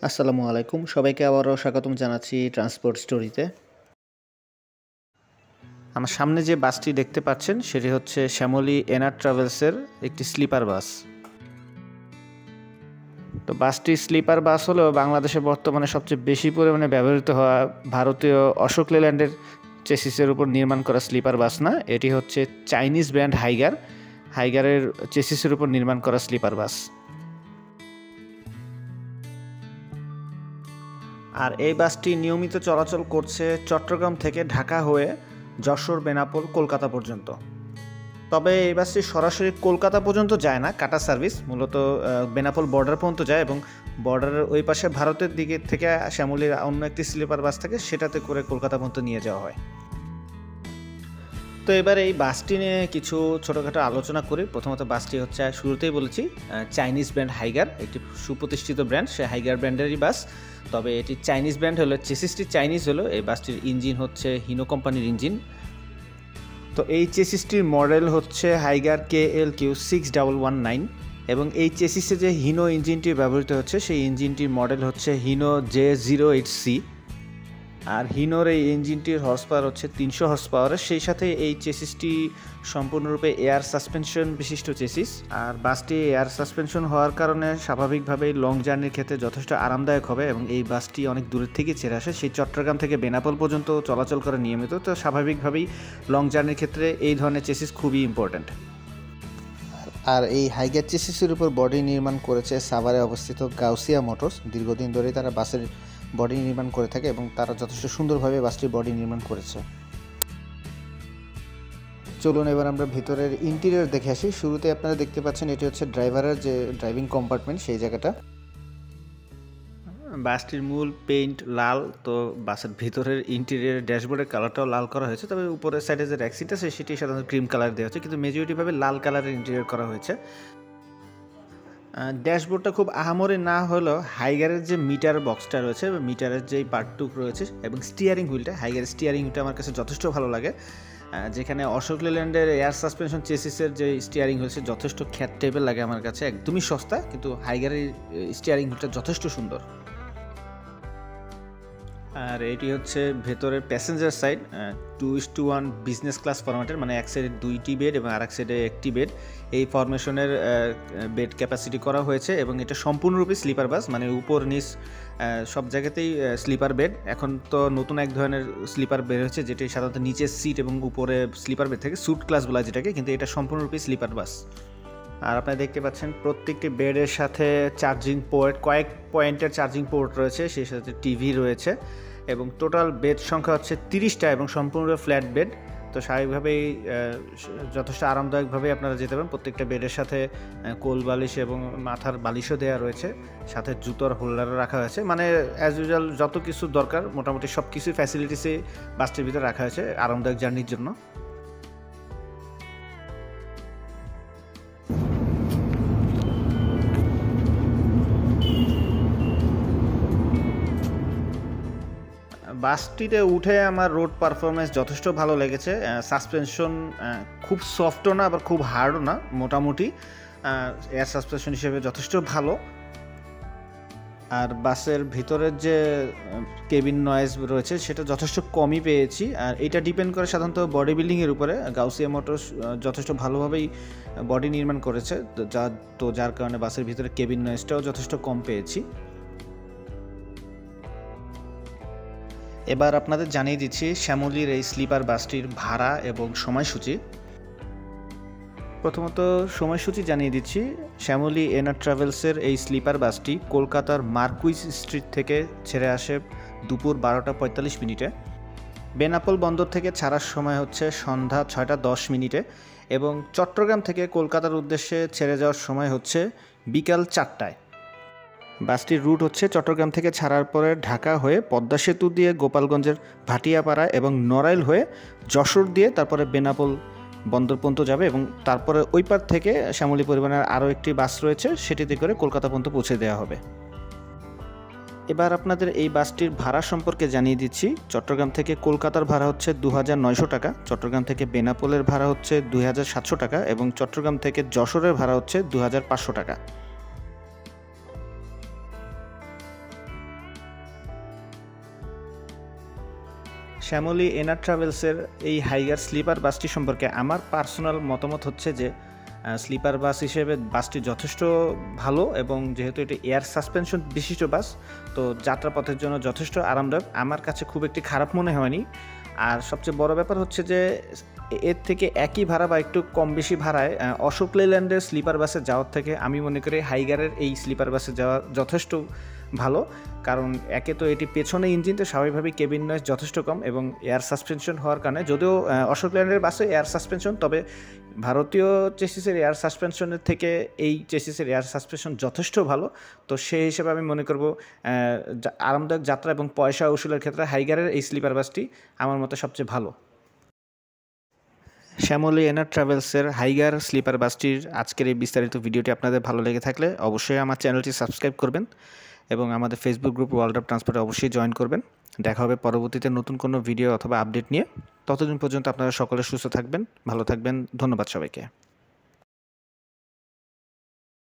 আসসালামু আলাইকুম, সবাইকে আবারও স্বাগতম জানাচ্ছি ট্রান্সপোর্ট স্টোরিতে। আমার সামনে যে বাসটি দেখতে পাচ্ছেন সেটি হচ্ছে শ্যামলী এনার ট্রাভেলসের একটি স্লিপার বাস। তো বাসটি স্লিপার বাস হলেও বাংলাদেশে বর্তমানে সবচেয়ে বেশি পরিমাণে ব্যবহৃত হওয়া ভারতীয় অশোক লেল্যান্ডের চেসিসের উপর নির্মাণ করা স্লিপার বাস না, এটি হচ্ছে চাইনিজ ব্র্যান্ড হাইগারের চেসিসের উপর নির্মাণ করা স্লিপার বাস। আর এই বাসটি নিয়মিত চলাচল করছে চট্টগ্রাম থেকে ঢাকা হয়ে যশোর, বেনাপোল, কলকাতা পর্যন্ত। তবে এই বাসটি সরাসরি কলকাতা পর্যন্ত যায় না, কাটা সার্ভিস মূলত বেনাপোল বর্ডার পর্যন্ত যায় এবং বর্ডারের ওই পাশে ভারতের দিকে থেকে শ্যামলীর অন্য একটি স্লিপার বাস থাকে, সেটাতে করে কলকাতা পর্যন্ত নিয়ে যাওয়া হয়। তো এবার এই বাসটি নিয়ে কিছু ছোটোখাটো আলোচনা করি। প্রথমত বাসটি হচ্ছে, শুরুতেই বলেছি, চাইনিজ ব্র্যান্ড হাইগার, একটি সুপ্রতিষ্ঠিত ব্র্যান্ড, সে হাইগার ব্র্যান্ডেরই বাস। তবে এটি চাইনিজ ব্র্যান্ড হলো, চেসিসটি চাইনিজ হলো। এই বাসটির ইঞ্জিন হচ্ছে হিনো কোম্পানির ইঞ্জিন। তো এই চেসিসটির মডেল হচ্ছে হাইগার KL6119 এবং এই চেসিসে যে হিনো ইঞ্জিনটি ব্যবহৃত হচ্ছে সেই ইঞ্জিনটির মডেল হচ্ছে হিনো J08C। আর হিনোর এই ইঞ্জিনটির হর্স পাওয়ার হচ্ছে 300 হর্স পাওয়ারের। সেই সাথে এই চেসিসটি সম্পূর্ণরূপে এয়ার সাসপেনশন বিশিষ্ট চেসিস। আর বাসটি এয়ার সাসপেনশন হওয়ার কারণে স্বাভাবিকভাবেই লং জার্নির ক্ষেত্রে যথেষ্ট আরামদায়ক হবে এবং এই বাসটি অনেক দূরের থেকে ছেড়ে আসে, সেই চট্টগ্রাম থেকে বেনাপোল পর্যন্ত চলাচল করে নিয়মিত। তো স্বাভাবিকভাবেই লং জার্নির ক্ষেত্রে এই ধরনের চেসিস খুবই ইম্পর্ট্যান্ট। আর এই হাইগার চেসিসের উপর বডি নির্মাণ করেছে সাভারে অবস্থিত গাউসিয়া মোটরস। দীর্ঘদিন ধরেই তারা বাসের বডি নির্মাণ করে থাকে এবং তারা যথেষ্ট সুন্দরভাবে বাসটির বডি নির্মাণ করেছে। চলুন এবার আমরা ভিতরের ইন্টেরিয়র দেখে আসি। শুরুতে আপনারা দেখতে পাচ্ছেন এটি হচ্ছে ড্রাইভারের যে ড্রাইভিং কম্পার্টমেন্ট, সেই জায়গাটা। বাসটির মূল পেইন্ট লাল, তো বাসের ভিতরের ইন্টেরিয়র ড্যাশবোর্ডের কালারটাও লাল করা হয়েছে। তবে উপরের সাইডে যে র্যাক সিট আছে সেটি সাধারণত ক্রিম কালার দেওয়া হচ্ছে, কিন্তু মেজরিটিভাবে লাল কালারের ইন্টেরিয়র করা হয়েছে। ড্যাশবোর্ডটা খুব আহামরি না হলেও হাইগারের যে মিটার বক্সটা রয়েছে, মিটারের যেই পার্টটুক রয়েছে এবং স্টিয়ারিং হুইলটা, হাইগারের স্টিয়ারিং হুইলটা আমার কাছে যথেষ্ট ভালো লাগে। যেখানে অশোক লেল্যান্ডের এয়ার সাসপেনশন চেসিসের যে স্টিয়ারিং হুইল যথেষ্ট খ্যাত টাইপের লাগে আমার কাছে, একদমই সস্তা, কিন্তু হাইগারের স্টিয়ারিং হুইলটা যথেষ্ট সুন্দর। আর এটি হচ্ছে ভেতরের প্যাসেঞ্জার সাইড, 2:1 বিজনেস ক্লাস ফরম্যাটের, মানে এক সাইডে 2টি বেড এবং আরেক সাইডে একটি বেড, এই ফরমেশনের বেড ক্যাপাসিটি করা হয়েছে এবং এটা সম্পূর্ণরূপে স্লিপার বাস, মানে উপর নিচ সব জায়গাতেই স্লিপার বেড। এখন তো নতুন এক ধরনের স্লিপার বের হয়েছে যেটি সাধারণত নিচের সিট এবং উপরে স্লিপার বেড থাকে, স্যুট ক্লাস বলা যেটাকে, কিন্তু এটা সম্পূর্ণরূপে স্লিপার বাস। আর আপনারা দেখতে পাচ্ছেন প্রত্যেকটি বেডের সাথে চার্জিং পোর্ট, কয়েক পয়েন্টের চার্জিং পোর্ট রয়েছে, সেই সাথে টিভি রয়েছে এবং টোটাল বেড সংখ্যা হচ্ছে 30টা এবং সম্পূর্ণ ফ্ল্যাট বেড। তো স্বাভাবিকভাবেই যথেষ্ট আরামদায়কভাবে আপনারা যেতে পারেন। প্রত্যেকটা বেডের সাথে কোল বালিশ এবং মাথার বালিশও দেওয়া রয়েছে, সাথে জুতোর হোল্ডারও রাখা হয়েছে, মানে অ্যাজ ইউজুয়াল যত কিছু দরকার মোটামুটি সব কিছুই ফ্যাসিলিটিসই বাসটির ভিতরে রাখা হয়েছে আরামদায়ক জার্নির জন্য। বাসটিতে উঠে আমার রোড পারফরমেন্স যথেষ্ট ভালো লেগেছে। সাসপেনশন খুব সফটও না আবার খুব হার্ডও না, মোটামুটি এয়ার সাসপেনশন হিসেবে যথেষ্ট ভালো। আর বাসের ভিতরের যে কেবিন নয়েজ রয়েছে সেটা যথেষ্ট কমই পেয়েছি। আর এটা ডিপেন্ড করে সাধারণত বডি বিল্ডিংয়ের উপরে। গাউসিয়া মোটরস যথেষ্ট ভালোভাবেই বডি নির্মাণ করেছে, যার কারণে বাসের ভিতরে কেবিন নয়েজটাও যথেষ্ট কম পেয়েছি। এবার আপনাদের জানিয়ে দিচ্ছি শ্যামলীর এই স্লিপার বাসটির ভাড়া এবং সময়সূচি। প্রথমত সময়সূচি জানিয়ে দিচ্ছি। শ্যামলী এনার ট্রাভেলসের এই স্লিপার বাসটি কলকাতার মার্কুইস স্ট্রিট থেকে ছেড়ে আসে দুপুর 12টা 45 বেনাপোল বন্দর থেকে ছাড়ার সময় হচ্ছে সন্ধ্যা 6টা 10 এবং চট্টগ্রাম থেকে কলকাতার উদ্দেশ্যে ছেড়ে যাওয়ার সময় হচ্ছে বিকাল 4টায়। বাসটির রুট হচ্ছে চট্টগ্রাম থেকে ছাড়ার পরে ঢাকা হয়ে পদ্মা সেতু দিয়ে গোপালগঞ্জের ভাটিয়াপাড়া এবং নড়াইল হয়ে যশোর দিয়ে তারপরে বেনাপোল বন্দর পর্যন্ত যাবে এবং তারপরে ওই পার থেকে শ্যামলী পরিবহনের আরও একটি বাস রয়েছে, সেটিতে করে কলকাতা পর্যন্ত পৌঁছে দেওয়া হবে। এবার আপনাদের এই বাসটির ভাড়া সম্পর্কে জানিয়ে দিচ্ছি। চট্টগ্রাম থেকে কলকাতার ভাড়া হচ্ছে 2900 টাকা, চট্টগ্রাম থেকে বেনাপোলের ভাড়া হচ্ছে 2700 টাকা এবং চট্টগ্রাম থেকে যশোরের ভাড়া হচ্ছে 2500 টাকা। শ্যামলী এনার ট্রাভেলসের এই হাইগার স্লিপার বাসটি সম্পর্কে আমার পার্সোনাল মতামত হচ্ছে যে স্লিপার বাস হিসেবে বাসটি যথেষ্ট ভালো, এবং যেহেতু এটি এয়ার সাসপেনশন বিশিষ্ট বাস, তো যাত্রাপথের জন্য যথেষ্ট আরামদায়ক। আমার কাছে খুব একটি খারাপ মনে হয়নি। আর সবচেয়ে বড় ব্যাপার হচ্ছে যে এর থেকে একই ভাড়া বা একটু কম বেশি ভাড়ায় অশোক লেল্যান্ডের স্লিপার বাসে যাওয়ার থেকে আমি মনে করি হাইগারের এই স্লিপার বাসে যাওয়া যথেষ্ট ভালো। কারণ একে তো এটি পেছনে ইঞ্জিন, তো স্বাভাবিকভাবেই কেবিন নয়েজ যথেষ্ট কম, এবং এয়ার সাসপেনশন হওয়ার কারণে, যদিও অশোক লেল্যান্ডের বাসে এয়ার সাসপেনশন, তবে ভারতীয় চেসিসের এয়ার সাসপেনশনের থেকে এই চেসিসের এয়ার সাসপেনশন যথেষ্ট ভালো। তো সেই হিসেবে আমি মনে করব আরামদায়ক যাত্রা এবং পয়সা উসুলের ক্ষেত্রে হাইগারের এই স্লিপার বাসটি আমার মতে সবচেয়ে ভালো। শ্যামলী এনার ট্রাভেলসের হাইগার স্লিপার বাসটির আজকের এই বিস্তারিত ভিডিওটি আপনাদের ভালো লেগে থাকলে অবশ্যই আমার চ্যানেলটি সাবস্ক্রাইব করবেন, এবং আমাদের ফেসবুক গ্রুপ ওয়ার্ল্ড অফ ট্রান্সপোর্টে অবশ্যই জয়েন করবেন। দেখা হবে পরবর্তীতে নতুন কোনো ভিডিও অথবা আপডেট নিয়ে। ততদিন পর্যন্ত আপনারা সকলে সুস্থ থাকবেন, ভালো থাকবেন। ধন্যবাদ সবাইকে।